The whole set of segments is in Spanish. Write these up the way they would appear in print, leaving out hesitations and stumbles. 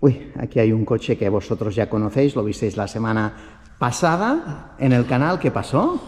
Uy, aquí hay un coche que vosotros ya conocéis, lo visteis la semana pasada en el canal. ¿Qué pasó?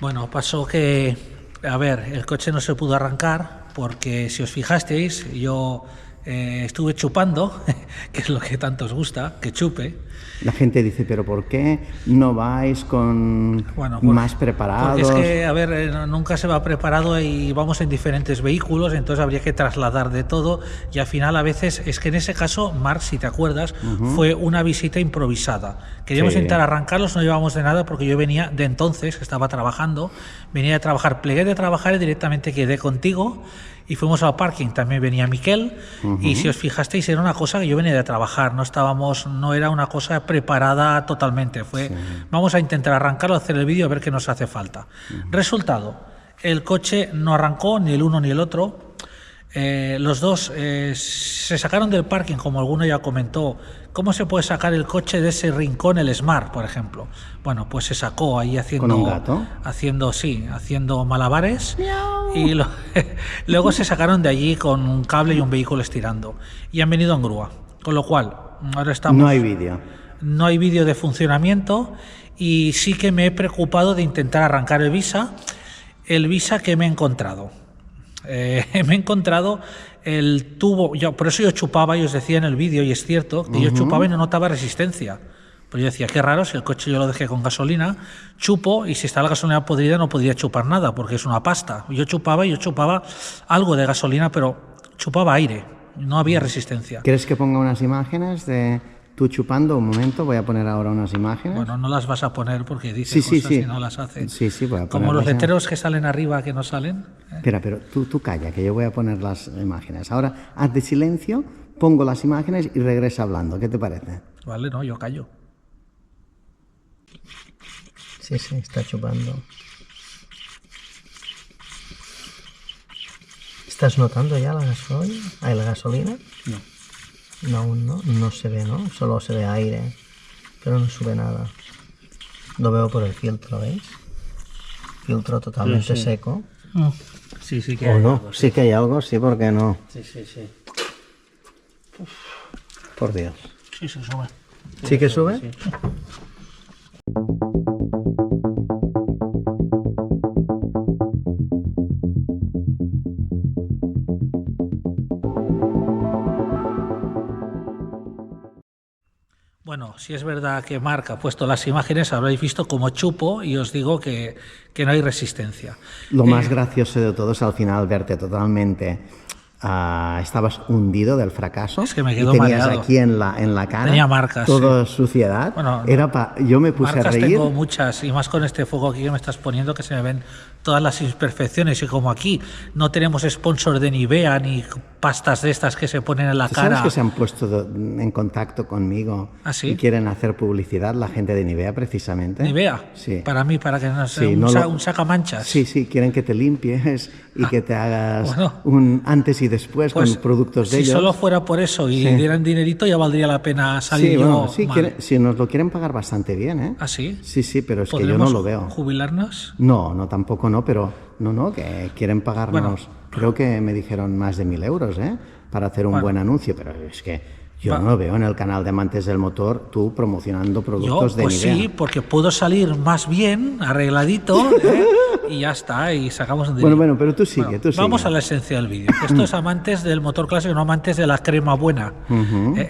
Bueno, pasó que, a ver, el coche no se pudo arrancar porque si os fijasteis, yo estuve chupando, que es lo que tanto os gusta, que chupe. La gente dice, pero ¿por qué no vais con más preparados? Porque es que, a ver, nunca se va preparado y vamos en diferentes vehículos, entonces habría que trasladar de todo y al final a veces, es que en ese caso, Marc, si te acuerdas, fue una visita improvisada. Queríamos intentar arrancarlos, no llevábamos de nada porque yo venía de entonces, estaba trabajando, venía de trabajar, plegué de trabajar y directamente quedé contigo. Y fuimos al parking, también venía Miquel, y si os fijasteis era una cosa que yo venía de trabajar, no era una cosa preparada totalmente, vamos a intentar arrancarlo, hacer el vídeo, a ver qué nos hace falta. Resultado, el coche no arrancó, ni el uno ni el otro. Los dos se sacaron del parking, como alguno ya comentó. ¿Cómo se puede sacar el coche de ese rincón, el Smart, por ejemplo? Bueno, pues se sacó ahí haciendo... ¿Con un gato? Haciendo malabares. Y luego se sacaron de allí con un cable y un vehículo estirando. Y han venido en grúa. Con lo cual, ahora estamos... No hay vídeo. No hay vídeo de funcionamiento y sí que me he preocupado de intentar arrancar el Visa que me he encontrado. Me he encontrado el tubo, por eso yo chupaba y os decía en el vídeo, y es cierto, que yo chupaba y no notaba resistencia. Pues yo decía, qué raro, si el coche yo lo dejé con gasolina, chupo y si está la gasolina podrida no podría chupar nada porque es una pasta. Yo chupaba algo de gasolina, pero chupaba aire, no había resistencia. ¿Quieres que ponga unas imágenes de tú chupando? Un momento, voy a poner ahora unas imágenes. Bueno, no las vas a poner porque dice cosas y no las hace. Sí, voy a poner. Como los letreros que salen arriba que no salen. Espera, pero tú calla, que yo voy a poner las imágenes. Ahora, haz de silencio, pongo las imágenes y regresa hablando. ¿Qué te parece? Vale, no, yo callo. Sí, está chupando. ¿Estás notando ya la gasolina? ¿La gasolina? No. No, aún no se ve, ¿no? Solo se ve aire, pero no sube nada. Lo veo por el filtro, ¿veis? Filtro totalmente seco. Sí que hay algo. Sí que hay algo, sí, ¿por qué no? Sí. Por Dios. Sí, se sube. ¿Sí que sube? Sí. Bueno, si es verdad que Marc ha puesto las imágenes, habréis visto cómo chupo y os digo que no hay resistencia. Lo más gracioso de todo es al final verte totalmente... estabas hundido del fracaso. Es que me quedo tenías mareado. Aquí en la cara. Tenía marcas. Toda suciedad. Bueno, yo me puse a reír. Tengo muchas, y más con este fuego aquí que me estás poniendo, que se me ven todas las imperfecciones. Y como aquí no tenemos sponsor de Nivea ni pastas de estas que se ponen en la cara. ¿Sabes que se han puesto en contacto conmigo? ¿Ah, sí? Y quieren hacer publicidad la gente de Nivea, precisamente. ¿Nivea? Sí. Para mí, para que no sea un sacamanchas. Sí, quieren que te limpies y que te hagas un antes y después con productos de ellos. Si solo fuera por eso y dieran dinerito, ya valdría la pena salir si nos lo quieren pagar bastante bien, ¿eh? ¿Ah, sí? Sí, pero es que yo no lo veo. ¿Jubilarnos? No, tampoco no, pero que quieren pagarnos, creo que me dijeron más de 1.000 euros, ¿eh? Para hacer un buen anuncio, pero es que yo no veo en el canal de Amantes del Motor tú promocionando productos de Nivea. Pues sí, porque puedo salir más bien, arregladito, y ya está, y sacamos un dinero. Bueno, pero tú sigue. Vamos a la esencia del vídeo. Esto es amantes del motor clásico, no amantes de la crema buena.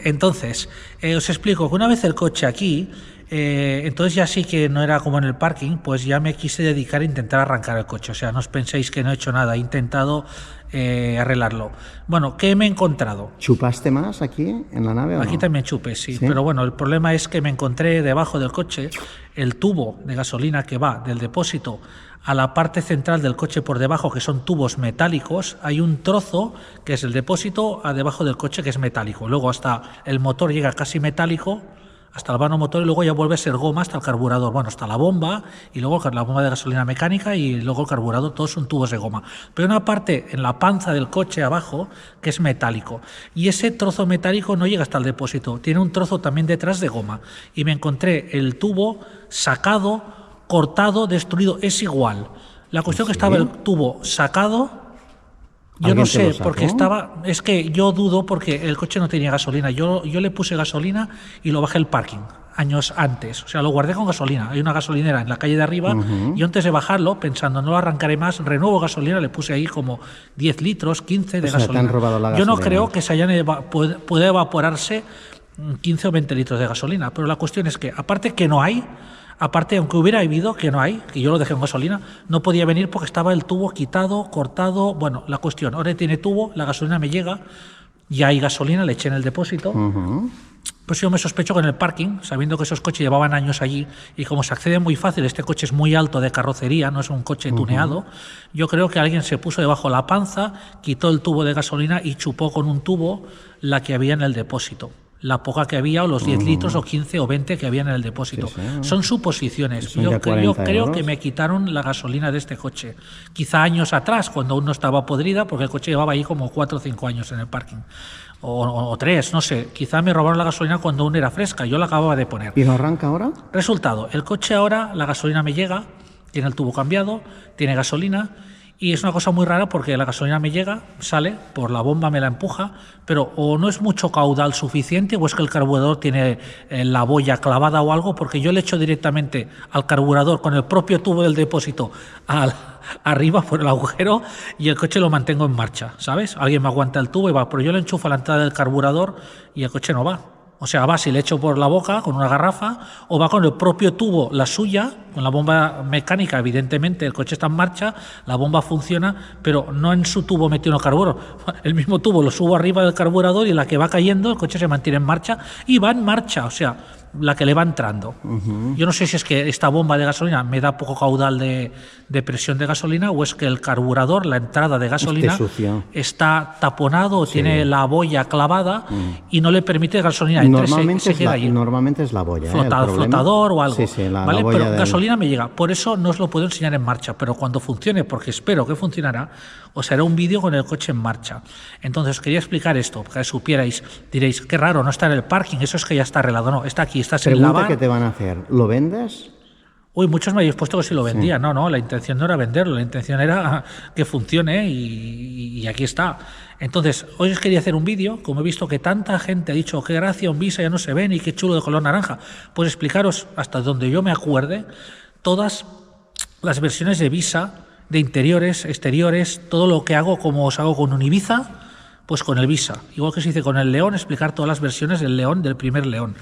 Entonces, os explico que una vez el coche aquí, entonces ya sí que no era como en el parking, pues ya me quise dedicar a intentar arrancar el coche. O sea, no os penséis que no he hecho nada, he intentado arreglarlo. Bueno, ¿qué me he encontrado? ¿Chupaste más aquí en la nave o Aquí no? también chupé, sí, pero bueno, el problema es que me encontré debajo del coche el tubo de gasolina que va del depósito a la parte central del coche por debajo, que son tubos metálicos. Hay un trozo que es el depósito a debajo del coche que es metálico. Luego hasta el motor llega casi metálico, hasta el vano motor, y luego ya vuelve a ser goma hasta el carburador. Bueno, hasta la bomba, y luego la bomba de gasolina mecánica, y luego el carburador, todos son tubos de goma. Pero hay una parte en la panza del coche abajo que es metálico, y ese trozo metálico no llega hasta el depósito, tiene un trozo también detrás de goma, y me encontré el tubo sacado, cortado, destruido, es igual. La cuestión que estaba el tubo sacado, Yo no sé, porque es que yo dudo porque el coche no tenía gasolina. Yo le puse gasolina y lo bajé el parking años antes. O sea, lo guardé con gasolina. Hay una gasolinera en la calle de arriba y antes de bajarlo, pensando no lo arrancaré más, renuevo gasolina, le puse ahí como 10 litros, 15 de gasolina. Te han robado la gasolina. Yo no creo que se hayan puede evaporarse 15 o 20 litros de gasolina, pero la cuestión es que, aparte que no hay, aunque hubiera habido, que no hay, que yo lo dejé en gasolina, no podía venir porque estaba el tubo quitado, cortado. Bueno, la cuestión, ahora tiene tubo, la gasolina me llega, ya hay gasolina, le eché en el depósito. Pues yo me sospecho que en el parking, sabiendo que esos coches llevaban años allí y como se accede muy fácil, este coche es muy alto de carrocería, no es un coche tuneado, yo creo que alguien se puso debajo la panza, quitó el tubo de gasolina y chupó con un tubo la que había en el depósito. La poca que había, o los 10 litros, o 15 o 20 que había en el depósito. Sí. Son suposiciones. Yo creo que me quitaron la gasolina de este coche. Quizá años atrás, cuando aún no estaba podrida, porque el coche llevaba ahí como 4 o 5 años en el parking. O 3, no sé. Quizá me robaron la gasolina cuando aún era fresca. Yo la acababa de poner. ¿Y no arranca ahora? Resultado, el coche ahora, la gasolina me llega, tiene el tubo cambiado, tiene gasolina. Y es una cosa muy rara porque la gasolina me llega, sale, por la bomba me la empuja, pero o no es mucho caudal suficiente o es que el carburador tiene la boya clavada o algo, porque yo le echo directamente al carburador con el propio tubo del depósito arriba por el agujero y el coche lo mantengo en marcha, ¿sabes? Alguien me aguanta el tubo y va, pero yo le enchufo a la entrada del carburador y el coche no va. O sea, va si le echo por la boca con una garrafa o va con el propio tubo, la suya, con la bomba mecánica, evidentemente el coche está en marcha, la bomba funciona, pero no en su tubo metido en el carburador. El mismo tubo lo subo arriba del carburador y la que va cayendo, el coche se mantiene en marcha y va en marcha, o sea, la que le va entrando. Yo no sé si es que esta bomba de gasolina me da poco caudal de presión de gasolina o es que el carburador, la entrada de gasolina, está taponado o tiene la boya clavada y no le permite gasolina. Normalmente es la boya. Flotador o algo. Sí, la ¿vale? boya pero gasolina me llega. Por eso no os lo puedo enseñar en marcha. Pero cuando funcione, porque espero que funcionará, os haré un vídeo con el coche en marcha. Entonces, quería explicar esto, para que supierais. Diréis, qué raro, no está en el parking, eso es que ya está arreglado. No, está aquí, está en la van. ¿Qué te van a hacer? ¿Lo vendes? Uy, muchos me habéis puesto que si lo vendía. Sí. No, la intención no era venderlo, la intención era que funcione y aquí está. Entonces, hoy os quería hacer un vídeo, como he visto que tanta gente ha dicho, qué gracia, un Visa ya no se ven y qué chulo de color naranja, pues explicaros, hasta donde yo me acuerde, todas las versiones de Visa, de interiores, exteriores, todo lo que hago como os hago con un Ibiza, pues con el Visa. Igual que se dice con el León, explicar todas las versiones del León, del primer León.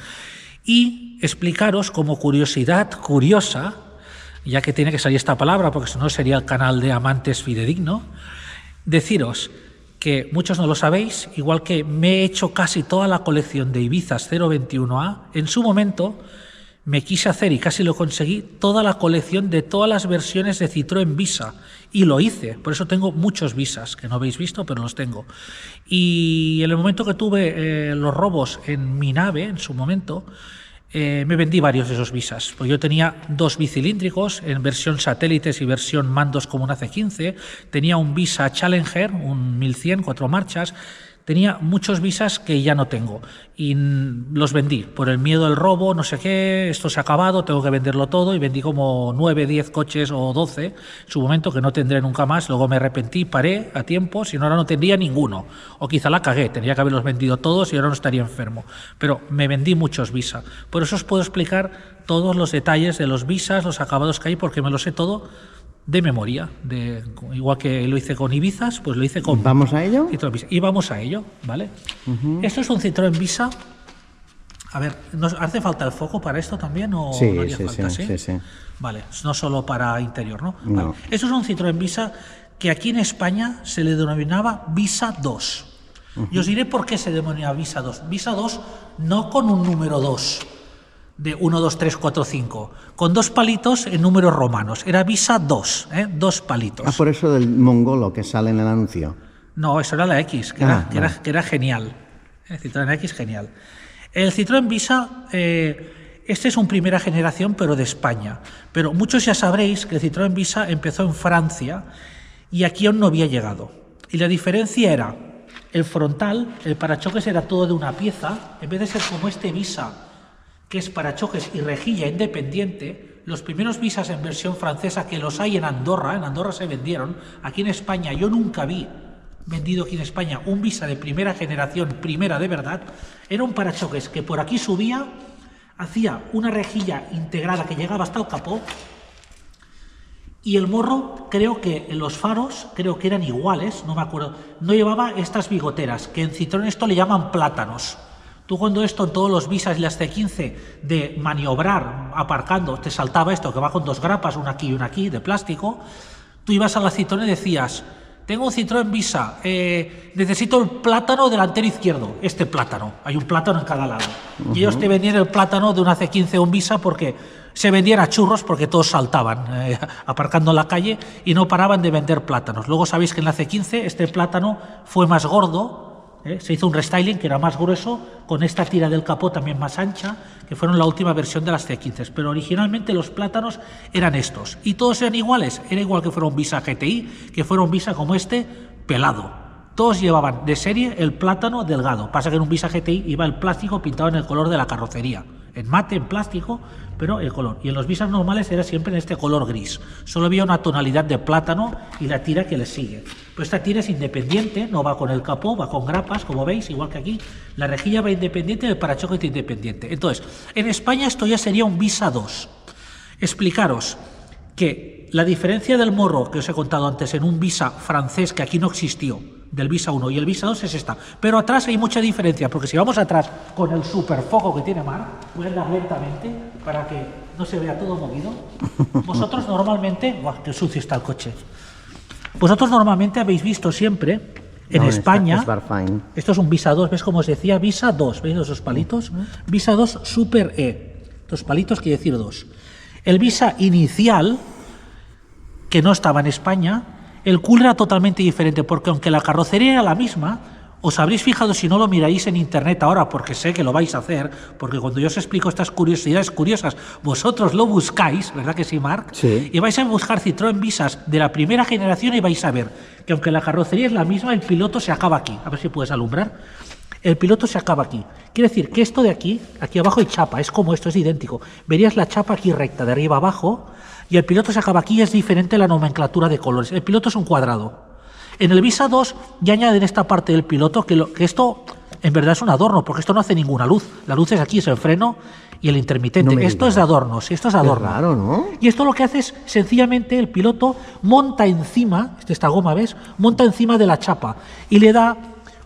Y explicaros como curiosidad curiosa, ya que tiene que salir esta palabra, porque si no sería el canal de Amantes Fidedigno, deciros que muchos no lo sabéis, igual que me he hecho casi toda la colección de Ibizas 021A, en su momento me quise hacer, y casi lo conseguí, toda la colección de todas las versiones de Citroën Visa, y lo hice, por eso tengo muchos Visas, que no habéis visto, pero los tengo. Y en el momento que tuve los robos en mi nave, en su momento, me vendí varios de esos Visas, pues yo tenía 2 bicilíndricos en versión satélites y versión mandos como una C15, tenía un Visa Challenger, un 1100, 4 marchas, tenía muchos Visas que ya no tengo y los vendí por el miedo del robo, no sé qué, esto se ha acabado, tengo que venderlo todo y vendí como 9, 10 coches o 12 en su momento que no tendré nunca más, luego me arrepentí, paré a tiempo, si no ahora no tendría ninguno o quizá la cagué, tendría que haberlos vendido todos y ahora no estaría enfermo, pero me vendí muchos Visa, por eso os puedo explicar todos los detalles de los Visas, los acabados que hay porque me lo sé todo de memoria, igual que lo hice con Ibizas, pues lo hice con... ¿Vamos a ello? Citroën Visa. Y vamos a ello, ¿vale? Esto es un Citroën Visa. A ver, ¿nos hace falta el foco para esto también o sí, no haría falta? Sí. Vale, no solo para interior, ¿no? No. Vale. Esto es un Citroën Visa que aquí en España se le denominaba Visa 2. Y os diré por qué se denominaba Visa 2. Visa 2 no con un número 2. De 1, 2, 3, 4, 5, con 2 palitos en números romanos. Era Visa 2, 2 palitos. Ah, por eso del mongolo que sale en el anuncio. No, eso era la X, que era genial. El Citroën X, genial. El Citroën Visa, este es un primera generación, pero de España. Pero muchos ya sabréis que el Citroën Visa empezó en Francia y aquí aún no había llegado. Y la diferencia era, el frontal, el parachoques era todo de una pieza, en vez de ser como este Visa, que es parachoques y rejilla independiente, los primeros Visas en versión francesa, que los hay en Andorra se vendieron, aquí en España yo nunca vi vendido aquí en España, un Visa de primera generación, primera de verdad, era un parachoques que por aquí subía, hacía una rejilla integrada que llegaba hasta el capó, y el morro, creo que en los faros, creo que eran iguales, no me acuerdo, no llevaba estas bigoteras, que en Citroën esto le llaman plátanos. Tú cuando esto en todos los Visas y las C15 de maniobrar aparcando te saltaba esto que va con dos grapas, una aquí y una aquí de plástico, tú ibas a la Citroën y decías: tengo un Citroën Visa, necesito el plátano delantero izquierdo, este plátano, hay un plátano en cada lado. Y ellos te vendían el plátano de una C15 o un Visa porque se vendían a churros, porque todos saltaban aparcando en la calle y no paraban de vender plátanos. Luego sabéis que en la C15 este plátano fue más gordo. Se hizo un restyling que era más grueso, con esta tira del capó también más ancha, que fueron la última versión de las C15. Pero originalmente los plátanos eran estos. Y todos eran iguales. Era igual que fuera un Visa GTI, que fuera un Visa como este, pelado. Todos llevaban de serie el plátano delgado. Pasa que en un Visa GTI iba el plástico pintado en el color de la carrocería. En mate, en plástico, pero el color. Y en los Visas normales era siempre en este color gris. Solo había una tonalidad de plátano y la tira que le sigue. Pero esta tira es independiente, no va con el capó, va con grapas, como veis, igual que aquí. La rejilla va independiente y el parachoques es independiente. Entonces, en España esto ya sería un Visa 2. Explicaros que la diferencia del morro que os he contado antes en un Visa francés que aquí no existió, del Visa 1 y el Visa 2 es esta. Pero atrás hay mucha diferencia, porque si vamos atrás con el superfoco que tiene Marc, voy a andar lentamente para que no se vea todo movido. Vosotros normalmente... ¡Buah, qué sucio está el coche! Vosotros normalmente habéis visto siempre en España... Esto es un Visa 2, ¿ves cómo os decía? Visa 2, ¿veis esos palitos? Visa 2 Super E. Estos palitos quiere decir 2. El Visa inicial, que no estaba en España, el cooler era totalmente diferente, porque aunque la carrocería era la misma, os habréis fijado, si no lo miráis en internet ahora, porque sé que lo vais a hacer, porque cuando yo os explico estas curiosidades curiosas, vosotros lo buscáis, ¿verdad que sí, Marc? Sí. Y vais a buscar Citroën Visas de la primera generación y vais a ver que aunque la carrocería es la misma, el piloto se acaba aquí. A ver si puedes alumbrar. El piloto se acaba aquí. Quiere decir que esto de aquí, aquí abajo hay chapa, es como esto, es idéntico. Verías la chapa aquí recta, de arriba abajo, y el piloto se acaba aquí y es diferente la nomenclatura de colores. El piloto es un cuadrado. En el Visa 2 ya añaden esta parte del piloto, que esto en verdad es un adorno, porque esto no hace ninguna luz. La luz es aquí, es el freno y el intermitente. No esto es de adorno, sí, esto es adorno. Es raro, ¿no? Y esto lo que hace es, sencillamente, el piloto monta encima, esta goma, ¿ves? Monta encima de la chapa y le da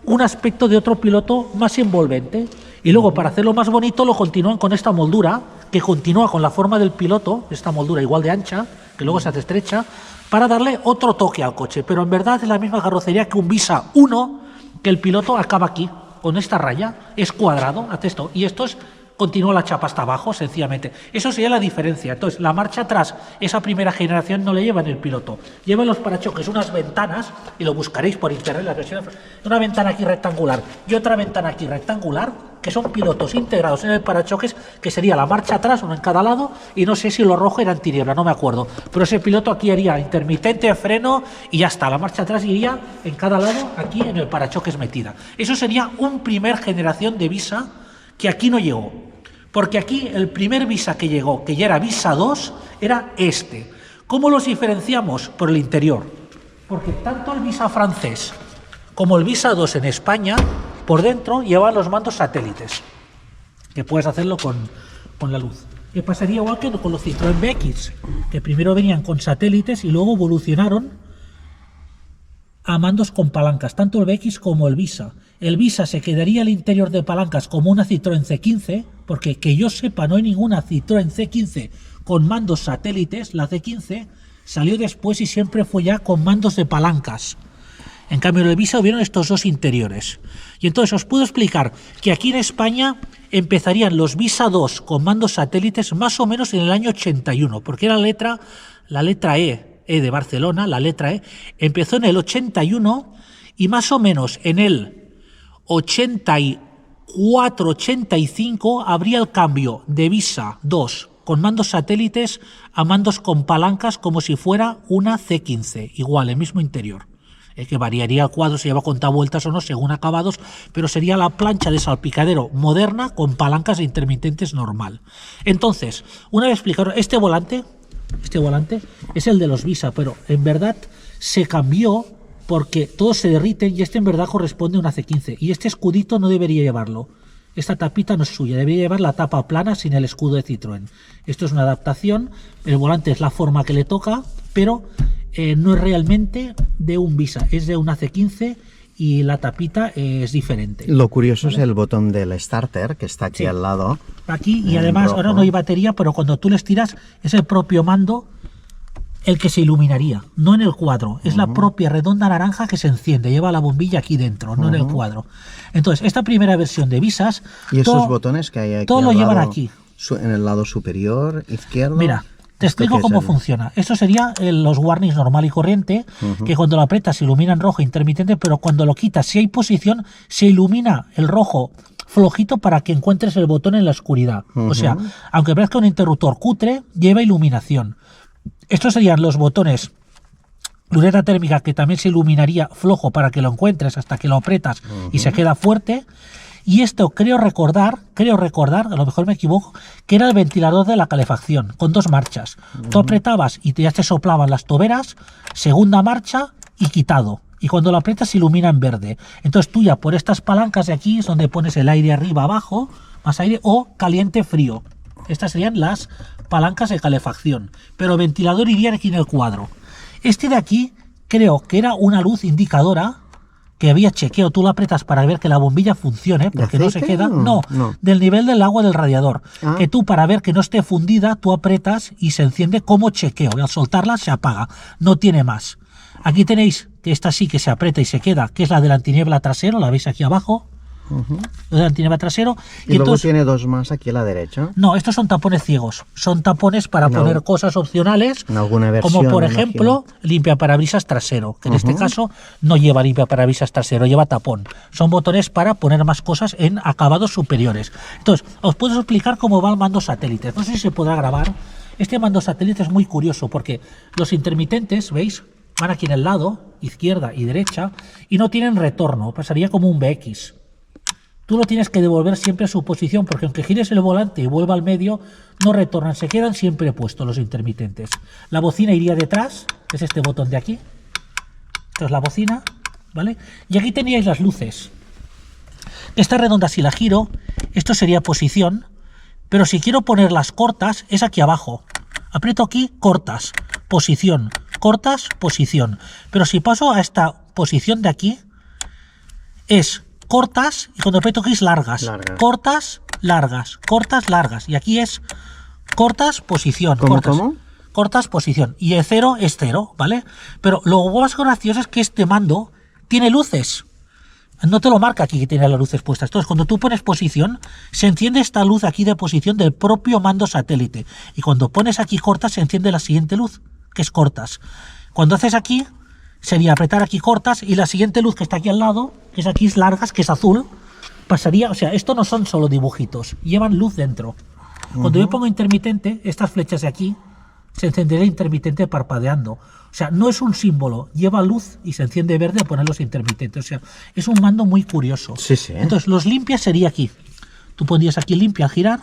un aspecto de otro piloto más envolvente. Y luego, para hacerlo más bonito, lo continúan con esta moldura, que continúa con la forma del piloto, esta moldura igual de ancha, que luego se hace estrecha, para darle otro toque al coche. Pero en verdad es la misma carrocería que un Visa 1, que el piloto acaba aquí, con esta raya, es cuadrado, hace esto, y esto es... Continúa la chapa hasta abajo, sencillamente. Eso sería la diferencia. Entonces, la marcha atrás, esa primera generación no le lleva en el piloto. Lleva en los parachoques unas ventanas, y lo buscaréis por internet, la versión, una ventana aquí rectangular y otra ventana aquí rectangular, que son pilotos integrados en el parachoques, que sería la marcha atrás, uno en cada lado, y no sé si lo rojo era antiniebla, no me acuerdo. Pero ese piloto aquí haría intermitente, freno, y ya está. La marcha atrás iría en cada lado, aquí en el parachoques metida. Eso sería un primer generación de Visa que aquí no llegó. Porque aquí el primer Visa que llegó, que ya era Visa 2, era este. ¿Cómo los diferenciamos? Por el interior. Porque tanto el Visa francés como el Visa 2 en España, por dentro llevan los mandos satélites, que puedes hacerlo con la luz. Que pasaría igual que con los Citroën BX, que primero venían con satélites y luego evolucionaron a mandos con palancas, tanto el BX como el Visa. El Visa se quedaría al interior de palancas como una Citroën C15, porque que yo sepa no hay ninguna Citroën C15 con mandos satélites. La C15 salió después y siempre fue ya con mandos de palancas. En cambio en el Visa hubieron estos dos interiores. Y entonces os puedo explicar que aquí en España empezarían los Visa 2 con mandos satélites más o menos en el año 81, porque era la letra E de Barcelona, la letra E, empezó en el 81 y más o menos en el 84-85 habría el cambio de Visa 2 con mandos satélites a mandos con palancas, como si fuera una C15, igual, el mismo interior. Que variaría el cuadro, si lleva contavueltas o no, según acabados, pero sería la plancha de salpicadero moderna con palancas e intermitentes normal. Entonces, una vez explicado, este volante es el de los Visa, pero en verdad se cambió porque todos se derriten y este en verdad corresponde a una C15. Y este escudito no debería llevarlo. Esta tapita no es suya, debería llevar la tapa plana sin el escudo de Citroën. Esto es una adaptación, el volante es la forma que le toca, pero no es realmente de un Visa, es de una C15 y la tapita es diferente. Lo curioso es el botón del starter, que está aquí al lado. Aquí, y además ahora no hay batería, pero cuando tú les tiras es el propio mando el que se iluminaría, no en el cuadro, es la propia redonda naranja que se enciende, lleva la bombilla aquí dentro, no en el cuadro. Entonces, esta primera versión de Visas... ¿Y esos botones que hay aquí todo lo llevan aquí. En el lado superior, izquierdo? Mira, te explico cómo funciona. Esto sería los warnings normal y corriente, que cuando lo aprietas se ilumina en rojo intermitente, pero cuando lo quitas, si hay posición, se ilumina el rojo flojito para que encuentres el botón en la oscuridad. O sea, aunque parezca un interruptor cutre, lleva iluminación. Estos serían los botones luneta térmica, que también se iluminaría flojo para que lo encuentres hasta que lo aprietas y se queda fuerte. Y esto creo recordar, a lo mejor me equivoco, que era el ventilador de la calefacción, con 2 marchas. Tú apretabas y ya te soplaban las toberas, segunda marcha y quitado. Y cuando lo aprietas se ilumina en verde. Entonces tú ya por estas palancas de aquí es donde pones el aire arriba, abajo, más aire, o caliente, frío. Estas serían las palancas de calefacción, pero el ventilador iría aquí en el cuadro. Este de aquí creo que era una luz indicadora que había chequeo, tú la apretas para ver que la bombilla funcione, porque no se queda, no, del nivel del agua del radiador, que tú para ver que no esté fundida, tú apretas y se enciende como chequeo, y al soltarla se apaga, no tiene más. Aquí tenéis que esta sí que se aprieta y se queda, que es la del antiniebla trasero, la veis aquí abajo, lo del antiniebla trasero. Y luego entonces, tiene 2 más aquí a la derecha. No, estos son tapones ciegos, son tapones para poner cosas opcionales, en alguna versión, como por ejemplo limpiaparabrisas trasero, que en este caso no lleva limpiaparabrisas trasero, lleva tapón. Son botones para poner más cosas en acabados superiores. Entonces, os puedo explicar cómo va el mando satélite. No sé si se podrá grabar. Este mando satélite es muy curioso porque los intermitentes, ¿veis? Van aquí en el lado, izquierda y derecha, y no tienen retorno, pasaría como un BX. Tú lo tienes que devolver siempre a su posición, porque aunque gires el volante y vuelva al medio, no retornan, se quedan siempre puestos los intermitentes. La bocina iría detrás, que es este botón de aquí. Esto es la bocina, ¿vale? Y aquí teníais las luces. Esta redonda, si la giro, esto sería posición, pero si quiero ponerlas cortas, es aquí abajo. Aprieto aquí, cortas, posición, cortas, posición. Pero si paso a esta posición de aquí, es cortas, y cuando aprieto aquí es largas. Cortas, largas, cortas, largas. Y aquí es cortas, posición. ¿Cómo? Cortas, posición. Y el 0 es 0, ¿vale? Pero lo más gracioso es que este mando tiene luces. No te lo marca aquí que tiene las luces puestas. Entonces, cuando tú pones posición, se enciende esta luz aquí de posición del propio mando satélite. Y cuando pones aquí cortas, se enciende la siguiente luz, que es cortas. Cuando haces aquí, sería apretar aquí cortas, y la siguiente luz que está aquí al lado, que es aquí largas, que es azul, pasaría, o sea, esto no son solo dibujitos, llevan luz dentro. Cuando yo pongo intermitente, estas flechas de aquí, se encenderá intermitente parpadeando. O sea, no es un símbolo, lleva luz y se enciende verde a poner los intermitentes. O sea, es un mando muy curioso. Sí. Entonces, los limpias sería aquí. Tú pondrías aquí limpia al girar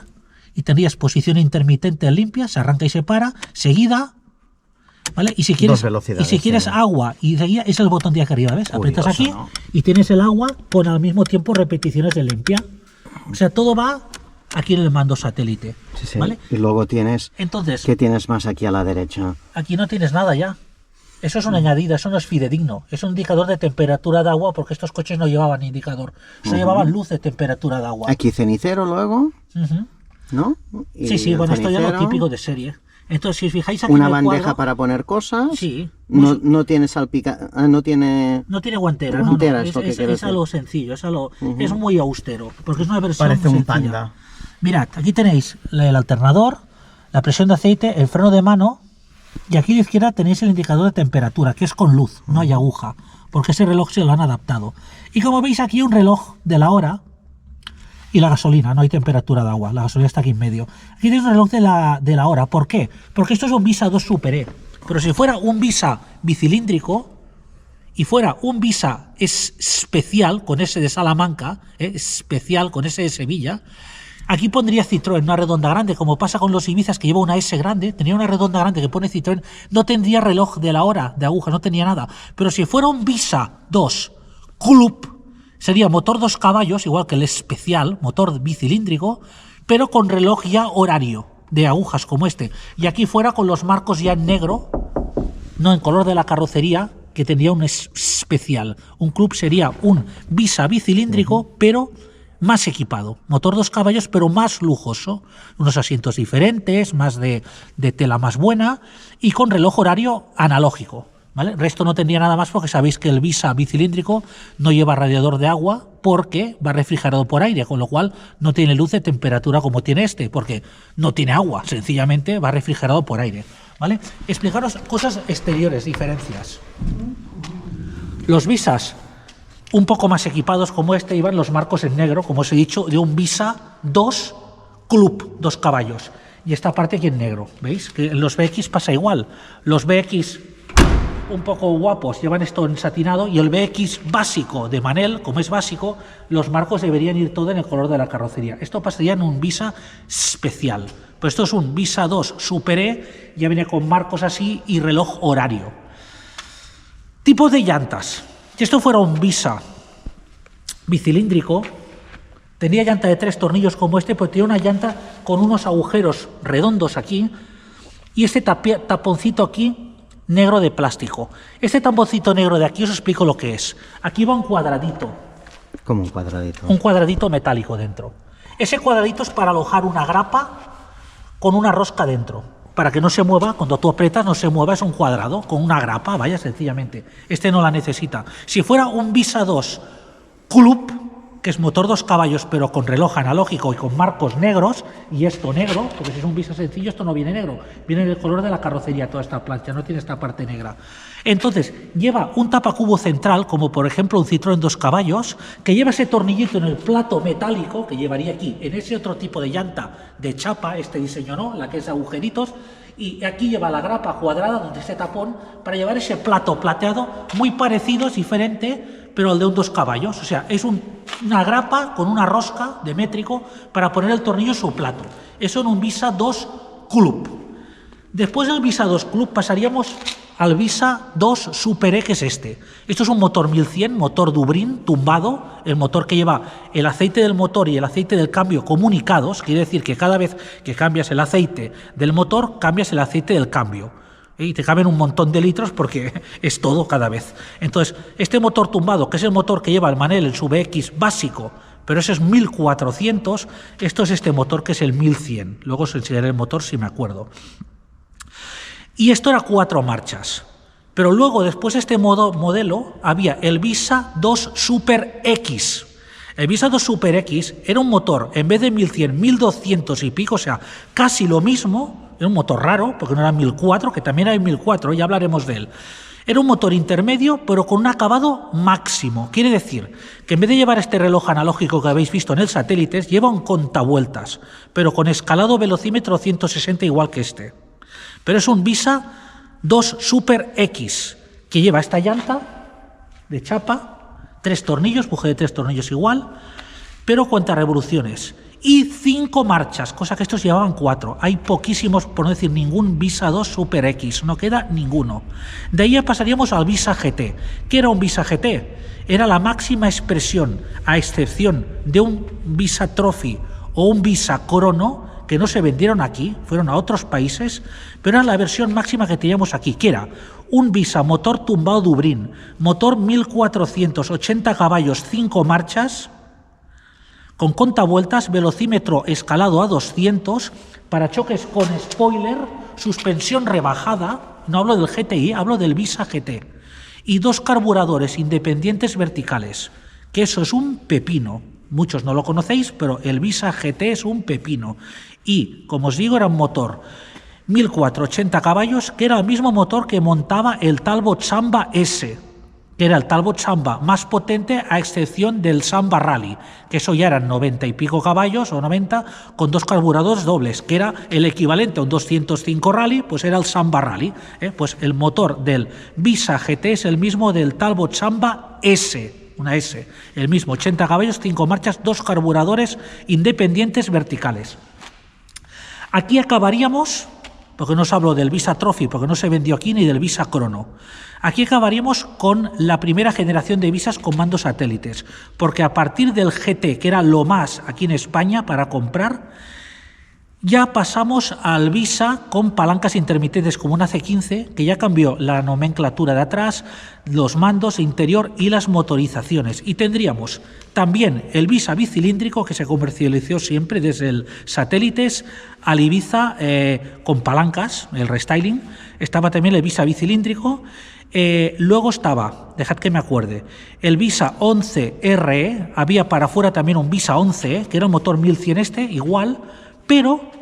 y tendrías posición intermitente limpia, se arranca y se para, seguida, ¿vale? Y si quieres, agua y seguida, es el botón de aquí arriba, ¿ves? Aprietas aquí, ¿no? Y tienes el agua con al mismo tiempo repeticiones de limpia. O sea, todo va aquí en el mando satélite. Sí. ¿Vale? Y luego tienes... Entonces, ¿qué tienes más aquí a la derecha? Aquí no tienes nada ya. Eso es un añadido, eso no es fidedigno. Es un indicador de temperatura de agua, porque estos coches no llevaban indicador. Solo llevaban luz de temperatura de agua. Aquí cenicero luego, ¿no? Sí, bueno, esto ya es lo típico de serie. Entonces, si os fijáis aquí una en el bandeja cuadro, para poner cosas. Sí. No tiene no tiene guantera, no. Es algo sencillo, es muy austero, porque es una versión parece un sencilla. Panda. Mirad, aquí tenéis el alternador, la presión de aceite, el freno de mano, y aquí a la izquierda tenéis el indicador de temperatura, que es con luz, no hay aguja, porque ese reloj se lo han adaptado. Y como veis aquí un reloj de la hora y la gasolina, no hay temperatura de agua, la gasolina está aquí en medio. Aquí tenéis un reloj de la hora, ¿por qué? Porque esto es un Visa 2 Super E, pero si fuera un Visa bicilíndrico y fuera un Visa especial con ese de Salamanca, especial con ese de Sevilla, Aquí pondría Citroën, una redonda grande, como pasa con los Ibizas, que lleva una S grande, tenía una redonda grande que pone Citroën, no tendría reloj de la hora, de aguja, no tenía nada. Pero si fuera un Visa 2 Club, sería motor 2 caballos, igual que el especial, motor bicilíndrico, pero con reloj ya horario, de agujas como este. Y aquí fuera con los marcos ya en negro, no en color de la carrocería, que tendría un especial. Un Club sería un Visa bicilíndrico, pero más equipado, motor 2 caballos, pero más lujoso, unos asientos diferentes, más de tela más buena y con reloj horario analógico, ¿vale? El resto no tendría nada más porque sabéis que el Visa bicilíndrico no lleva radiador de agua porque va refrigerado por aire, con lo cual no tiene luz de temperatura como tiene este, porque no tiene agua, sencillamente va refrigerado por aire, ¿vale? Explicaros cosas exteriores, diferencias. Los Visas un poco más equipados como este iban los marcos en negro, como os he dicho, de un Visa 2 Club, 2 caballos. Y esta parte aquí en negro, ¿veis? Que en los BX pasa igual. Los BX un poco guapos llevan esto en satinado y el BX básico de Manel, como es básico, los marcos deberían ir todo en el color de la carrocería. Esto pasaría en un Visa especial. Pues esto es un Visa 2 Super E, ya viene con marcos así y reloj horario. Tipos de llantas. Si esto fuera un Visa bicilíndrico, tendría llanta de 3 tornillos como este, pues tiene una llanta con unos agujeros redondos aquí y este taponcito aquí negro de plástico. Este taponcito negro de aquí os explico lo que es. Aquí va un cuadradito. ¿Cómo un cuadradito? Un cuadradito metálico dentro. Ese cuadradito es para alojar una grapa con una rosca dentro. Para que no se mueva, cuando tú aprietas no se mueva, es un cuadrado con una grapa, vaya, sencillamente. Este no la necesita. Si fuera un Visa 2 Club, que es motor 2 caballos pero con reloj analógico y con marcos negros, y esto negro, porque si es un Visa sencillo esto no viene negro, viene del color de la carrocería toda esta plancha, no tiene esta parte negra. Entonces, lleva un tapacubo central, como por ejemplo un Citroën 2 caballos, que lleva ese tornillito en el plato metálico, que llevaría aquí, en ese otro tipo de llanta de chapa, este diseño no, la que es de agujeritos, y aquí lleva la grapa cuadrada, donde este tapón, para llevar ese plato plateado, muy parecido, es diferente, pero al de un 2 caballos. O sea, es una grapa con una rosca de métrico para poner el tornillo en su plato. Eso en un Visa 2 Club. Después del Visa 2 Club pasaríamos al Visa 2 Super E, que es este. Esto es un motor 1100, motor Dubrin, tumbado, el motor que lleva el aceite del motor y el aceite del cambio comunicados, quiere decir que cada vez que cambias el aceite del motor, cambias el aceite del cambio. Y te caben un montón de litros porque es todo cada vez. Entonces, este motor tumbado, que es el motor que lleva el Manel en su BX básico, pero ese es 1400, esto es este motor que es el 1100. Luego os enseñaré el motor si me acuerdo. Y esto era 4 marchas. Pero luego, después de este modelo, había el Visa 2 Super X. El Visa 2 Super X era un motor, en vez de 1100, 1200 y pico, o sea, casi lo mismo. Era un motor raro, porque no era 1004, que también era el 1004, ya hablaremos de él. Era un motor intermedio, pero con un acabado máximo. Quiere decir que en vez de llevar este reloj analógico que habéis visto en el satélite, lleva un contavueltas, pero con escalado velocímetro 160 igual que este. Pero es un Visa 2 Super X, que lleva esta llanta de chapa, 3 tornillos, buje de 3 tornillos igual, pero cuántas revoluciones. Y 5 marchas, cosa que estos llevaban 4. Hay poquísimos, por no decir ningún, Visa 2 Super X, no queda ninguno. De ahí ya pasaríamos al Visa GT. ¿Qué era un Visa GT? Era la máxima expresión, a excepción de un Visa Trophy o un Visa Chrono, que no se vendieron aquí, fueron a otros países, pero era la versión máxima que teníamos aquí, que era un Visa motor tumbado Dubrin, motor 1480 caballos, 5 marchas, con contavueltas, velocímetro escalado a 200, parachoques con spoiler, suspensión rebajada, no hablo del GTI, hablo del Visa GT, y 2 carburadores independientes verticales, que eso es un pepino. Muchos no lo conocéis, pero el Visa GT es un pepino. Y, como os digo, era un motor 1480 caballos, que era el mismo motor que montaba el Talbot Samba S, que era el Talbot Samba más potente a excepción del Samba Rally, que eso ya eran 90 y pico caballos o 90 con 2 carburadores dobles, que era el equivalente a un 205 Rally, pues era el Samba Rally. Pues el motor del Visa GT es el mismo del Talbot Samba S. una S, el mismo, 80 caballos, 5 marchas, 2 carburadores independientes verticales. Aquí acabaríamos, porque no os hablo del Visa Trophy, porque no se vendió aquí, ni del Visa Chrono. Aquí acabaríamos con la primera generación de Visas con mandos satélites, porque a partir del GT, que era lo más aquí en España para comprar, ya pasamos al Visa con palancas intermitentes como una C15, que ya cambió la nomenclatura de atrás, los mandos interior y las motorizaciones. Y tendríamos también el Visa bicilíndrico, que se comercializó siempre desde el satélites al Ibiza con palancas, el restyling. Estaba también el Visa bicilíndrico. Luego estaba, dejad que me acuerde, el Visa 11 RE, había para afuera también un Visa 11, que era un motor 1100 igual, pero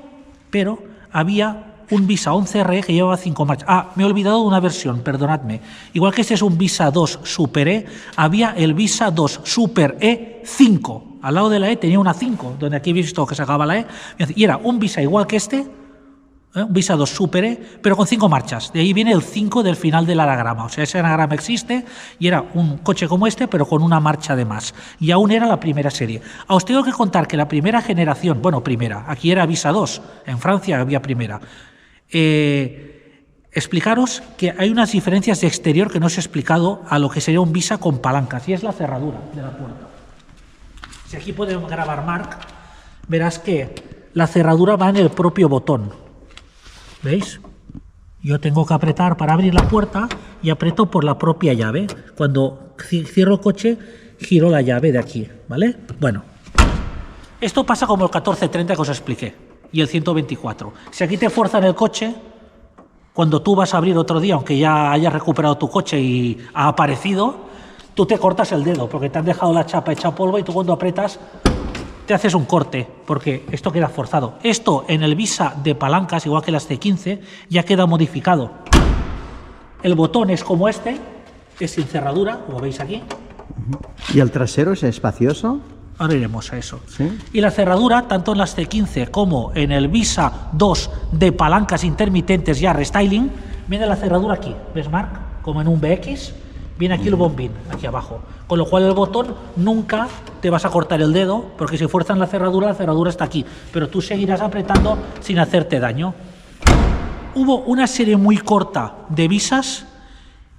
había un Visa 11 RE que llevaba 5 marchas. Me he olvidado de una versión, perdonadme. Igual que este es un Visa 2 Super E, había el Visa 2 Super E 5. Al lado de la E tenía una 5, donde aquí he visto que se acaba la E, y era un Visa igual que este, un Visa 2 Super E, pero con 5 marchas. De ahí viene el 5 del final del anagrama. O sea, ese anagrama existe y era un coche como este, pero con una marcha de más. Y aún era la primera serie. Os tengo que contar que la primera generación, bueno, primera, aquí era Visa 2, en Francia había primera. Explicaros que hay unas diferencias de exterior que no os he explicado a lo que sería un Visa con palancas, y es la cerradura de la puerta. Si aquí podemos grabar, Marc, verás que la cerradura va en el propio botón. ¿Veis? Yo tengo que apretar para abrir la puerta y aprieto por la propia llave. Cuando cierro el coche, giro la llave de aquí, ¿vale? Bueno, esto pasa como el 1430 que os expliqué y el 124. Si aquí te fuerzan el coche, cuando tú vas a abrir otro día, aunque ya hayas recuperado tu coche y ha aparecido, tú te cortas el dedo porque te han dejado la chapa hecha polvo y tú cuando apretas te haces un corte, porque esto queda forzado. Esto en el Visa de palancas, igual que las C15, ya queda modificado. El botón es como este, es sin cerradura, como veis aquí. ¿Y el trasero es espacioso? Ahora iremos a eso. ¿Sí? Y la cerradura, tanto en las C15 como en el Visa 2 de palancas intermitentes ya restyling, viene la cerradura aquí. ¿Ves, Marc? Como en un BX, viene aquí el bombín, aquí abajo. Con lo cual el botón nunca te vas a cortar el dedo, porque si fuerzan la cerradura está aquí. Pero tú seguirás apretando sin hacerte daño. Hubo una serie muy corta de Visas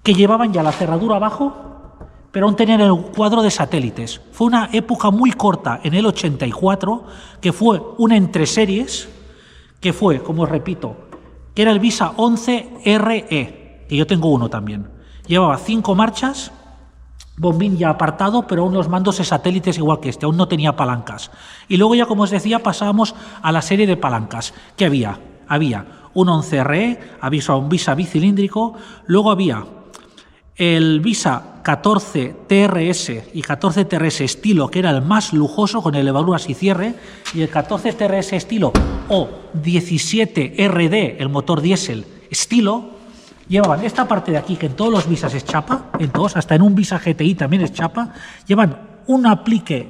que llevaban ya la cerradura abajo, pero aún tenían el cuadro de satélites. Fue una época muy corta, en el 84, que fue una entre series, que fue, como os repito, que era el Visa 11 RE, que yo tengo uno también. Llevaba 5 marchas, bombín ya apartado, pero aún los mandos de satélites igual que este, aún no tenía palancas. Y luego ya, como os decía, pasábamos a la serie de palancas. ¿Qué había? Había un 11 RE, había un Visa bicilíndrico, luego había el Visa 14 TRS y 14 TRS estilo, que era el más lujoso con elevaduras y cierre, y el 14 TRS estilo o 17 RD, el motor diésel estilo, llevaban esta parte de aquí, que en todos los Visas es chapa, en todos, hasta en un Visa GTI también es chapa, llevan un aplique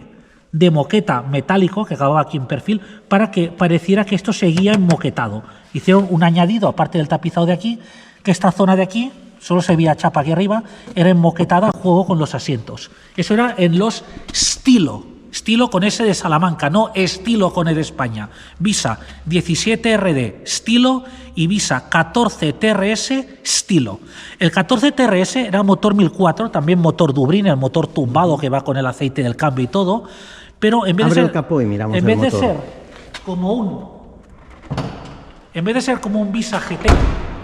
de moqueta metálico que acababa aquí en perfil para que pareciera que esto seguía enmoquetado. Hicieron un añadido, aparte del tapizado de aquí, que esta zona de aquí solo se veía chapa aquí arriba, era enmoquetada a juego con los asientos. Eso era en los estilo con S de Salamanca, no estilo con E de España. Visa 17 RD estilo y Visa 14 TRS estilo. El 14 TRS era motor 1004, también motor Dubrin, el motor tumbado que va con el aceite del cambio y todo, pero en vez de ser, el capó y miramos en vez el de motor. ser como un Visa GT,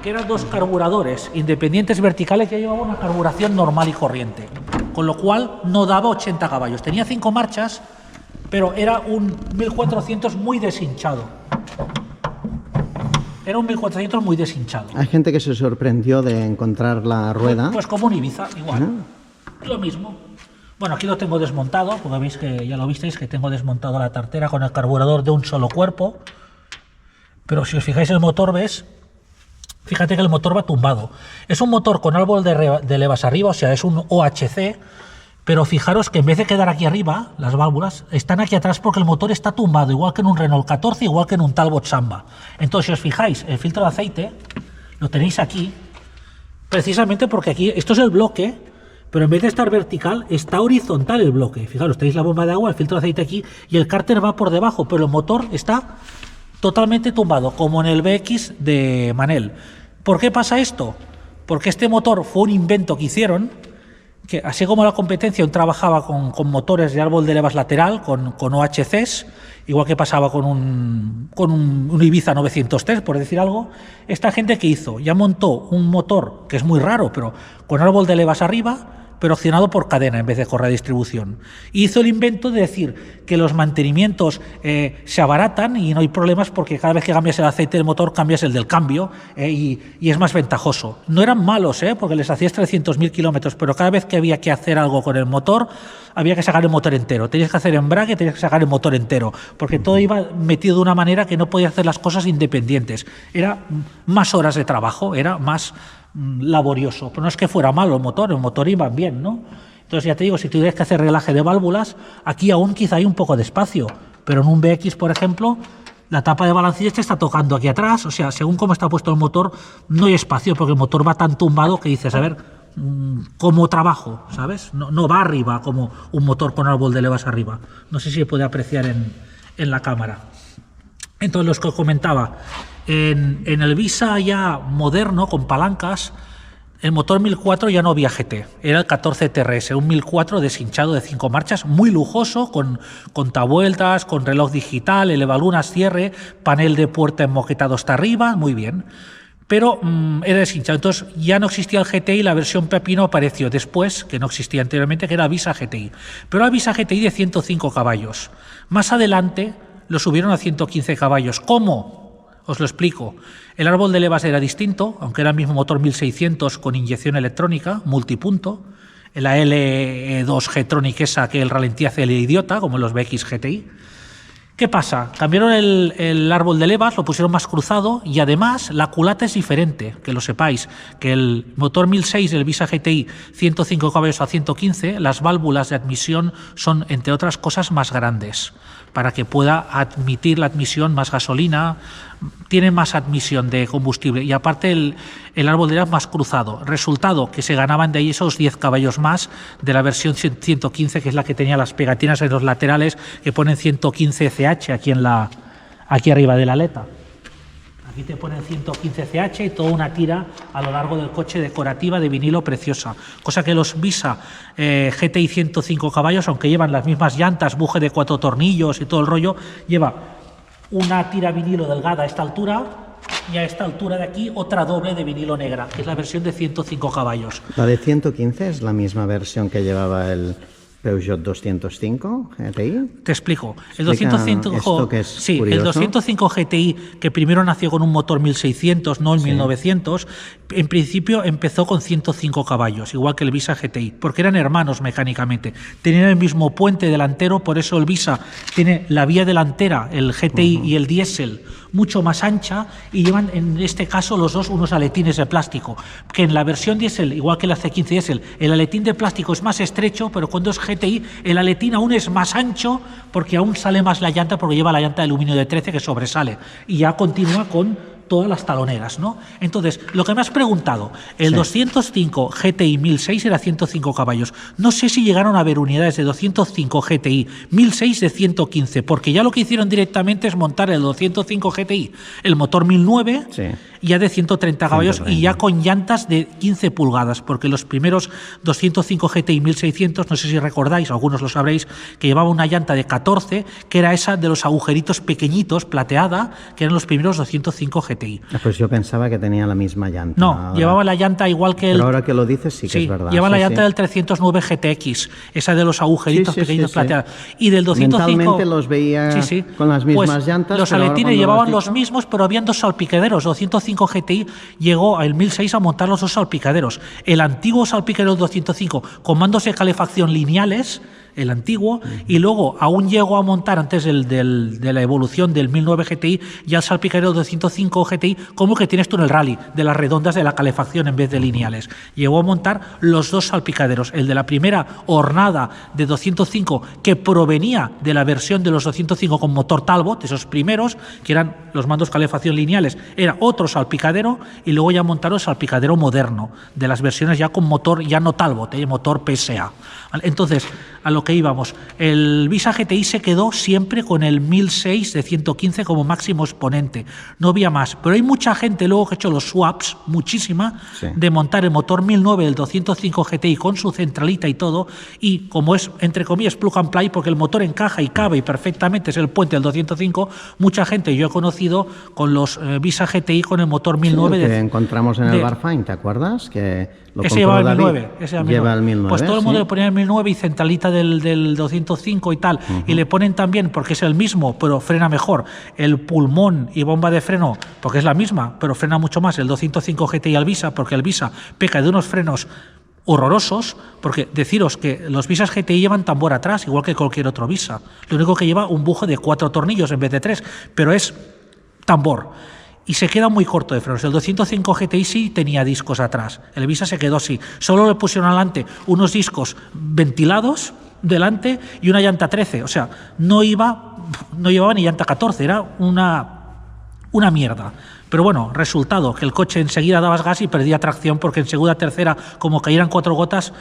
que eran 2 carburadores independientes verticales, ya llevaba una carburación normal y corriente, con lo cual no daba 80 caballos. Tenía 5 marchas, pero era un 1400 muy deshinchado. Era un 1400 muy deshinchado. Hay gente que se sorprendió de encontrar la rueda. Pues como un Ibiza, igual. Lo mismo. Bueno, aquí lo tengo desmontado, porque veis que ya lo visteis, que tengo desmontado la tartera con el carburador de un solo cuerpo. Pero si os fijáis el motor, ¿ves? Fíjate que el motor va tumbado. Es un motor con árbol de levas arriba, o sea, es un OHC, pero fijaros que en vez de quedar aquí arriba, las válvulas están aquí atrás porque el motor está tumbado, igual que en un Renault 14, igual que en un Talbot Samba. Entonces, si os fijáis, el filtro de aceite lo tenéis aquí, precisamente porque aquí, esto es el bloque, pero en vez de estar vertical, está horizontal el bloque. Fijaros, tenéis la bomba de agua, el filtro de aceite aquí, y el cárter va por debajo, pero el motor está totalmente tumbado, como en el BX de Manel. ¿Por qué pasa esto? Porque este motor fue un invento que hicieron, que así como la competencia trabajaba con motores de árbol de levas lateral, con OHCs, igual que pasaba con un Ibiza 903, por decir algo, esta gente que hizo, ya montó un motor, que es muy raro, pero con árbol de levas arriba, pero accionado por cadena en vez de correa de distribución. Y hizo el invento de decir que los mantenimientos se abaratan y no hay problemas porque cada vez que cambias el aceite del motor cambias el del cambio y es más ventajoso. No eran malos, porque les hacías 300.000 kilómetros, pero cada vez que había que hacer algo con el motor había que sacar el motor entero. Tenías que hacer embrague, tenías que sacar el motor entero, porque todo iba metido de una manera que no podías hacer las cosas independientes. Era más horas de trabajo, era más laborioso, pero no es que fuera malo el motor iba bien, ¿no? Entonces ya te digo, si tuvieras que hacer reglaje de válvulas, aquí aún quizá hay un poco de espacio, pero en un BX, por ejemplo, la tapa de balancines te está tocando aquí atrás, o sea, según cómo está puesto el motor, no hay espacio, porque el motor va tan tumbado que dices, a ver, ¿cómo trabajo? ¿Sabes? No va arriba como un motor con árbol de levas arriba. No sé si se puede apreciar en la cámara. Entonces, los que os comentaba, en el Visa ya moderno, con palancas, el motor 1004 ya no había GT, era el 14 TRS, un 1004 deshinchado de 5 marchas, muy lujoso, con contavueltas, con reloj digital, elevalunas, cierre, panel de puerta enmoquetado hasta arriba, muy bien. Pero era deshinchado, entonces ya no existía el GTI y la versión Pepino apareció después, que no existía anteriormente, que era Visa GTI. Pero era Visa GTI de 105 caballos. Más adelante lo subieron a 115 caballos. ¿Cómo? Os lo explico. El árbol de levas era distinto, aunque era el mismo motor 1600 con inyección electrónica, multipunto. La L2 G-Tronic esa que el ralentí hace el idiota, como los BX GTI. ¿Qué pasa? Cambiaron el árbol de levas, lo pusieron más cruzado y además la culata es diferente, que lo sepáis, que el motor 1006 del Visa GTI 105 caballos a 115, las válvulas de admisión son, entre otras cosas, más grandes, para que pueda admitir la admisión más gasolina, tiene más admisión de combustible y aparte el árbol de levas más cruzado. Resultado que se ganaban de ahí esos 10 caballos más de la versión 115, que es la que tenía las pegatinas en los laterales que ponen 115 CH aquí arriba de la aleta. Aquí te ponen 115 CH y toda una tira a lo largo del coche decorativa de vinilo preciosa. Cosa que los Visa GTI 105 caballos, aunque llevan las mismas llantas, buje de 4 tornillos y todo el rollo, lleva una tira vinilo delgada a esta altura y a esta altura de aquí otra doble de vinilo negra, que es la versión de 105 caballos. ¿La de 115 es la misma versión que llevaba el Peugeot 205 GTI? Te explico. El 205, sí, el 205 GTI, que primero nació con un motor 1600, no el 1900, en principio empezó con 105 caballos, igual que el Visa GTI, porque eran hermanos mecánicamente. Tenían el mismo puente delantero, por eso el Visa tiene la vía delantera, el GTI y el diésel, mucho más ancha, y llevan en este caso los dos unos aletines de plástico, que en la versión diésel, igual que la C15 diésel, el aletín de plástico es más estrecho, pero cuando es GTI el aletín aún es más ancho porque aún sale más la llanta, porque lleva la llanta de aluminio de 13 que sobresale y ya continúa con todas las taloneras, ¿no? Entonces, lo que me has preguntado, el 205 GTI 1006 era 105 caballos. No sé si llegaron a haber unidades de 205 GTI 1006 de 115, porque ya lo que hicieron directamente es montar el 205 GTI, el motor 1009, ya de 130 caballos 130. Y ya con llantas de 15 pulgadas, porque los primeros 205 GTI 1600, no sé si recordáis, algunos lo sabréis, que llevaba una llanta de 14, que era esa de los agujeritos pequeñitos, plateada, que eran los primeros 205 GTI. Pues yo pensaba que tenía la misma llanta. No, ahora llevaba la llanta igual que el... Pero ahora que lo dices sí que es verdad. Lleva la llanta del 309 GTX, esa de los agujeritos pequeños plateados. Y del 205... Mentalmente los veía con las mismas llantas. Los aletines llevaban los mismos, pero habían dos salpicaderos. 205 GTI llegó al 1006 a montar los dos salpicaderos. El antiguo salpicadero 205 con mandos de calefacción lineales el antiguo, y luego aún llego a montar antes de la evolución del 1009 GTI ya el salpicadero 205 GTI, como que tienes tú en el rally, de las redondas de la calefacción en vez de lineales. Llegó a montar los dos salpicaderos, el de la primera hornada de 205 que provenía de la versión de los 205 con motor Talbot, esos primeros, que eran los mandos calefacción lineales, era otro salpicadero, y luego ya montaron el salpicadero moderno, de las versiones ya con motor, ya no Talbot, motor PSA. Entonces, a lo que íbamos, el Visa GTI se quedó siempre con el 1006 de 115 como máximo exponente, no había más, pero hay mucha gente luego que ha hecho los swaps, muchísima, sí, de montar el motor 1009 del 205 GTI con su centralita y todo, y como es, entre comillas, plug and play, porque el motor encaja y cabe y perfectamente es el puente del 205, mucha gente yo he conocido con los Visa GTI con el motor 1009. Sí, que encontramos en el Barfine, ¿te acuerdas? Que lo ese lleva el 1009. Lleva el 1009. Pues todo el mundo le ponía el 1009 y centralita del 205 y tal. Y le ponen también, porque es el mismo, pero frena mejor, el pulmón y bomba de freno, porque es la misma, pero frena mucho más el 205 GTI al Visa, porque el Visa peca de unos frenos horrorosos, porque deciros que los Visas GTI llevan tambor atrás, igual que cualquier otro Visa. Lo único que lleva un buje de 4 tornillos en vez de 3, pero es tambor. Y se queda muy corto de frenos. El 205 GTI sí tenía discos atrás. El Visa se quedó así. Solo le pusieron adelante unos discos ventilados delante y una llanta 13. O sea, no llevaba ni llanta 14. Era una mierda. Pero bueno, resultado, que el coche enseguida dabas gas y perdía tracción, porque en segunda, tercera, como cayeran 4 gotas,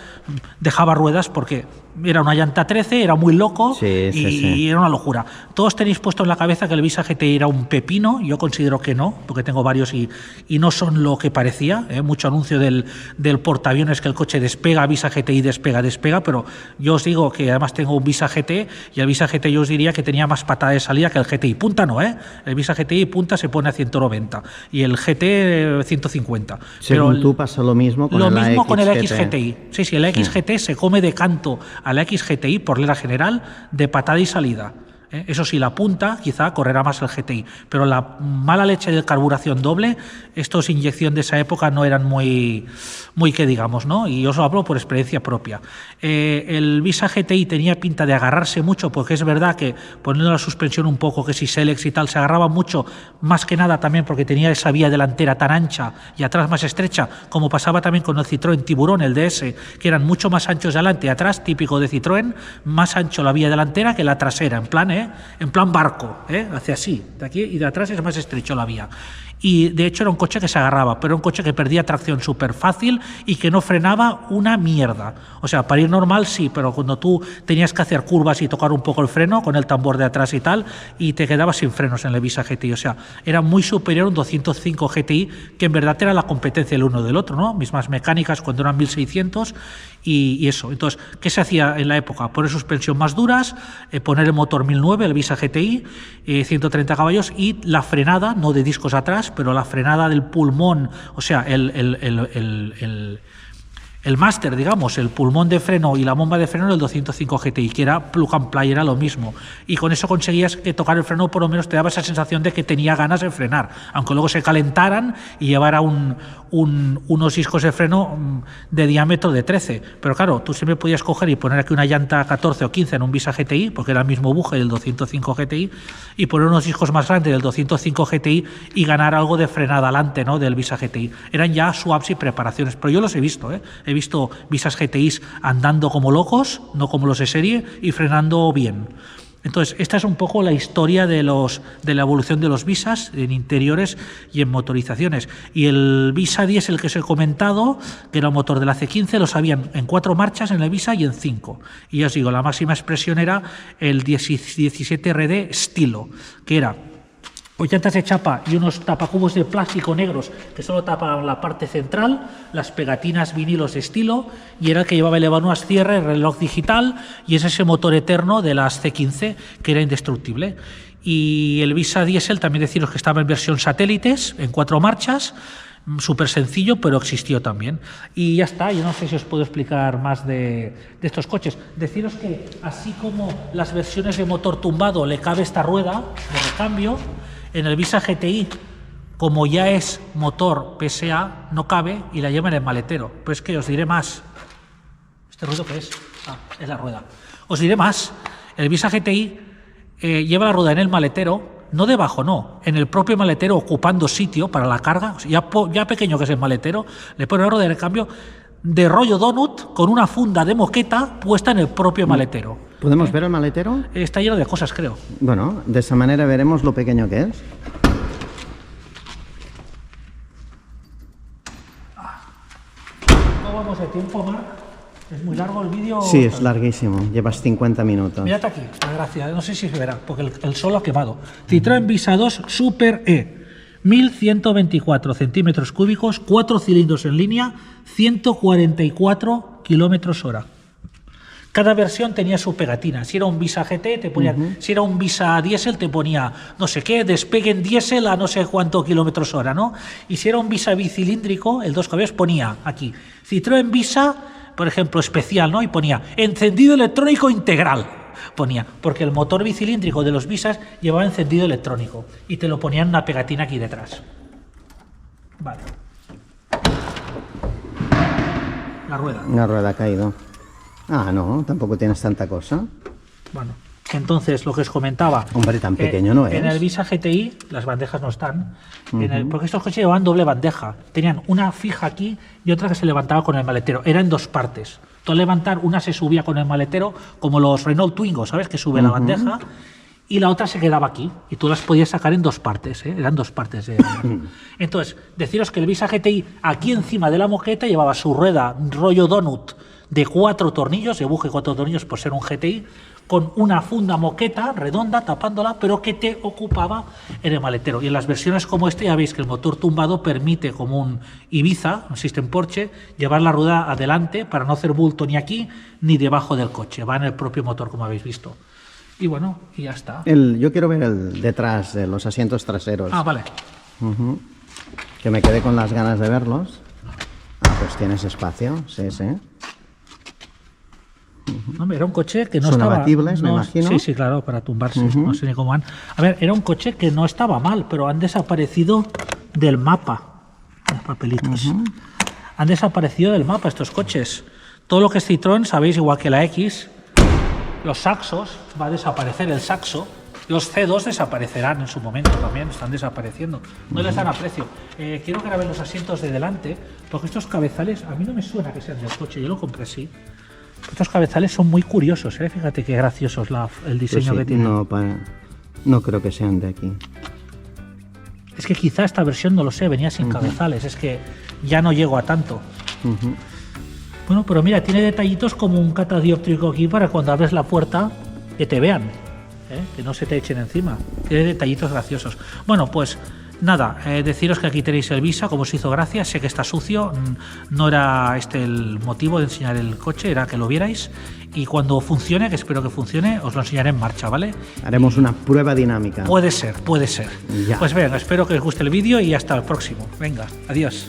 dejaba ruedas, porque era una llanta 13, era muy loco, y era una locura. Todos tenéis puesto en la cabeza que el Visa GTI era un pepino. Yo considero que no, porque tengo varios y no son lo que parecía. Mucho anuncio del portaaviones que el coche despega, Visa GTI despega, pero yo os digo que además tengo un Visa GT, y el Visa GT yo os diría que tenía más patada de salida que el GTI. Punta no, el Visa GTI punta se pone a 190 y el GT 150. Según pero tú pasa lo mismo con el XGTI. Sí, el XGT se come de canto a la XGTI por regla general de patada y salida. Eso sí, la punta quizá correrá más el GTI, pero la mala leche de carburación doble, estos inyección de esa época no eran muy que digamos, ¿no? Y yo os lo hablo por experiencia propia. El Visa GTI tenía pinta de agarrarse mucho, porque es verdad que poniendo la suspensión un poco, que si Selex y tal, se agarraba mucho, más que nada también porque tenía esa vía delantera tan ancha y atrás más estrecha, como pasaba también con el Citroën Tiburón, el DS, que eran mucho más anchos de adelante y atrás, típico de Citroën, más ancho la vía delantera que la trasera, en plan barco, hacia así, de aquí y de atrás es más estrecho la vía. Y de hecho era un coche que se agarraba, pero era un coche que perdía tracción súper fácil y que no frenaba una mierda. O sea, para ir normal sí, pero cuando tú tenías que hacer curvas y tocar un poco el freno con el tambor de atrás y tal, y te quedabas sin frenos en el Visa GTI. O sea, era muy superior a un 205 GTI, que en verdad era la competencia el uno del otro, ¿no? Mismas mecánicas cuando eran 1600 y eso. Entonces, ¿qué se hacía en la época? Poner suspensión más duras, poner el motor 1009, el Visa GTI, 130 caballos, y la frenada, no de discos atrás, pero la frenada del pulmón, o sea, el máster, digamos, el pulmón de freno y la bomba de freno del 205 GTI, que era plug and play, era lo mismo. Y con eso conseguías que tocar el freno, por lo menos te daba esa sensación de que tenía ganas de frenar, aunque luego se calentaran y llevara unos discos de freno de diámetro de 13. Pero claro, tú siempre podías coger y poner aquí una llanta 14 o 15 en un Visa GTI, porque era el mismo buje del 205 GTI, y poner unos discos más grandes del 205 GTI y ganar algo de frenada adelante, ¿no?, del Visa GTI. Eran ya swaps y preparaciones, pero yo los he visto, He visto Visas GTIs andando como locos, no como los de serie, y frenando bien. Entonces, esta es un poco la historia de la evolución de los Visas en interiores y en motorizaciones. Y el Visa 10, el que os he comentado, que era un motor de la C15, lo sabían en 4 marchas en el Visa y en 5. Y ya os digo, la máxima expresión era el 17RD estilo, que era 8 llantas de chapa y unos tapacubos de plástico negros que solo tapaban la parte central, las pegatinas vinilos de estilo, y era el que llevaba elevanuas cierre, reloj digital, y es ese motor eterno de las C15 que era indestructible. Y el Visa Diesel, también deciros que estaba en versión satélites, en 4 marchas, súper sencillo, pero existió también. Y ya está, yo no sé si os puedo explicar más de estos coches. Deciros que así como las versiones de motor tumbado le cabe esta rueda de recambio, en el Visa GTI, como ya es motor PSA, no cabe y la lleva en el maletero. Pues que os diré más. ¿Este ruido qué es? Es la rueda. Os diré más, el Visa GTI lleva la rueda en el maletero, no debajo, no, en el propio maletero ocupando sitio para la carga, o sea, ya pequeño que es el maletero, le pone la rueda de cambio de rollo donut con una funda de moqueta puesta en el propio maletero. ¿Podemos ver el maletero? Está lleno de cosas, creo. Bueno, de esa manera veremos lo pequeño que es. ¿Cómo vamos de tiempo, Marc? ¿Es muy largo el vídeo? Sí, es larguísimo. Llevas 50 minutos. Mírate aquí, la gracia. No sé si se verá, porque el sol lo ha quemado. Citroën Visa 2 Super E. 1124 centímetros cúbicos, 4 cilindros en línea, 144 kilómetros hora. Cada versión tenía su pegatina. Si era un Visa GT, te ponían, si era un Visa diésel, te ponía no sé qué, despegue en diésel a no sé cuánto kilómetros hora, ¿no? Y si era un Visa bicilíndrico, el 2 caballos, ponía aquí Citroën Visa, por ejemplo, especial, ¿no? Y ponía encendido electrónico integral. Ponía, porque el motor bicilíndrico de los Visas llevaba encendido electrónico y te lo ponían una pegatina aquí detrás. Vale. La rueda. La rueda ha caído. Ah, no, tampoco tienes tanta cosa. Bueno, entonces lo que os comentaba. Hombre, tan pequeño no es. En el Visa GTI las bandejas no están. Porque estos coches llevaban doble bandeja. Tenían una fija aquí y otra que se levantaba con el maletero. Era en dos partes. Tú al levantar, una se subía con el maletero, como los Renault Twingo, ¿sabes? Que sube la bandeja. Y la otra se quedaba aquí. Y tú las podías sacar en dos partes, ¿eh? Eran dos partes. Entonces, deciros que el Visa GTI, aquí encima de la moqueta, llevaba su rueda rollo donut de 4 tornillos, de buje 4 tornillos por ser un GTI, con una funda moqueta redonda tapándola, pero que te ocupaba en el maletero. Y en las versiones como esta ya veis que el motor tumbado permite, como un Ibiza, un System Porsche, llevar la rueda adelante para no hacer bulto ni aquí ni debajo del coche. Va en el propio motor, como habéis visto. Y bueno, y ya está. Yo quiero ver el detrás, de los asientos traseros. Ah, vale. Que me quedé con las ganas de verlos. Ah, pues tienes espacio, sí, sí. No, era un coche que no Son estaba... abatibles, me imagino. Sí, sí, claro, para tumbarse. No sé ni cómo han... A ver, era un coche que no estaba mal, pero han desaparecido del mapa. Los papelitos. Han desaparecido del mapa estos coches. Todo lo que es Citroën, sabéis, igual que la X, los Saxos, va a desaparecer el Saxo. Los C2 desaparecerán en su momento también, están desapareciendo. No les dan aprecio. Quiero grabar los asientos de delante, porque estos cabezales, a mí no me suena que sean del coche, yo lo compré así. Estos cabezales son muy curiosos, ¿eh? Fíjate qué graciosos el diseño pues sí, que tienen. No creo que sean de aquí. Es que quizá esta versión, no lo sé, venía sin cabezales, es que ya no llego a tanto. Bueno, pero mira, tiene detallitos como un catadióptrico aquí para cuando abres la puerta que te vean, ¿eh? Que no se te echen encima. Tiene detallitos graciosos. Bueno, pues nada, deciros que aquí tenéis el Visa, como os hizo gracia. Sé que está sucio, no era este el motivo de enseñar el coche, era que lo vierais. Y cuando funcione, que espero que funcione, os lo enseñaré en marcha, ¿vale? Haremos una prueba dinámica. Puede ser, puede ser. Ya. Pues venga, espero que os guste el vídeo y hasta el próximo. Venga, adiós.